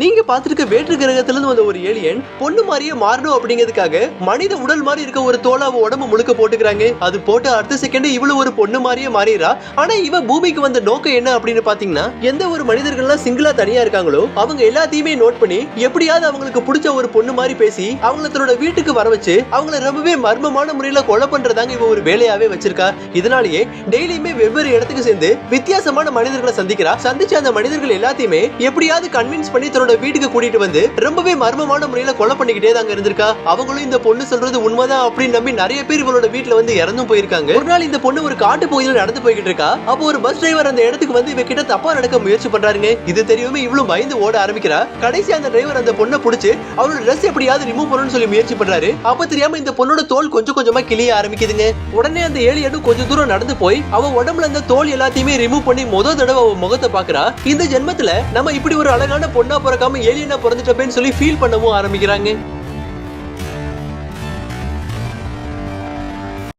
நீங்க பாத்துருக்க வேற்று கிரகத்துல இருந்து வந்த ஒரு ஏலியன் பொண்ணு மாதிரியே மாறணும் அப்படிங்கிறதுக்காக மனித உடல் மாதிரி இருக்க ஒரு தோலை அவ உடம்பு முழுக்க போட்டுக்கிறாங்க. அது போட்டு அடுத்த செகண்ட் இவ்வளவு ஒரு பொண்ணு மாதிரியே மாறிடுறா. ஆனா இவ பூமிக்கு வந்த நோக்கம் என்ன அப்படின்னு பாத்தீங்கன்னா, எந்த ஒரு மனிதர்கள்லாம் சிங்கிளா தனியா இருக்காங்களோ அவங்க எல்லாத்தையுமே நோட் பண்ணி எப்படியாவது அவங்களுக்கு பிடிச்ச ஒரு பொண்ணு மாதிரி பேசி அவங்கள தன்னோட வீட்டுக்கு வர வச்சு அவங்கள ரொம்பவே மர்மமான முறையில கொலை பண்றதாங்க இவ ஒரு வேலையாவே வச்சிருக்கா. இதனாலேயே டெய்லியுமே வெவ்வேறு இடத்துக்கு சேர்ந்து வித்தியாசமான மனிதர்களை சந்திச்சு அந்த மனிதர்கள் எல்லாத்தையுமே எப்படியாவது கன்வின்ஸ் பண்ணி தன்னோட வீட்டுக்கு கூட்டிட்டு வந்து ரொம்பவே மர்மமான முறையில கொலை பண்ணிக்கிட்டே தாங்க இருந்திருக்கா. அவங்களும் இந்த பொண்ணு சொல்றது உண்மைதான் அப்படின்னு நம்பி நிறைய பேர் இவளோட வீட்டுல வந்து இறந்தும் போயிருக்காங்க. ஒரு நாள் இந்த பொண்ணு ஒரு காட்டு பகுதியில் நடந்து போய்கிட்டு இருக்கா. அப்போ ஒரு பஸ் டிரைவர் அந்த இடத்துக்கு வந்து இவ கிட்ட தப்பா நடக்க முயற்சி பண்றாருங்க. இது தெரியுமே இவ்வளவு பயந்து ஓட ஆரம்பிக்கிறா. கடைசி அந்த டிரைவர் அந்த பொண்ணை பிடிச்சு அவளோட ட்ரெஸ் எப்படியாவது ரிமூவ் பண்ணணும்னு சொல்லி முயற்சி பண்றாரு. அப்ப தெரியாம இந்த பொண்ணோட தோல் கொஞ்சம் கொஞ்சமா கிளிய ஆரம்பிக்குதுங்க. உடனே அந்த ஏலியனும் கொஞ்சம் தூரம் நடந்து போய் அவ உடம்புல அந்த தோல் எல்லாத்தையுமே ரிமூவ் பண்ணி முதல் தடவை அவ முகத்தை பாக்குறா. இந்த ஜென்மத்துல நம்ம இப்படி ஒரு அழகான பொண்ணா பிறக்காம ஏலியனா பிறந்துட்டப்பேன்னு சொல்லி ஃபீல் பண்ணவும் ஆரம்பிக்கிறாங்க.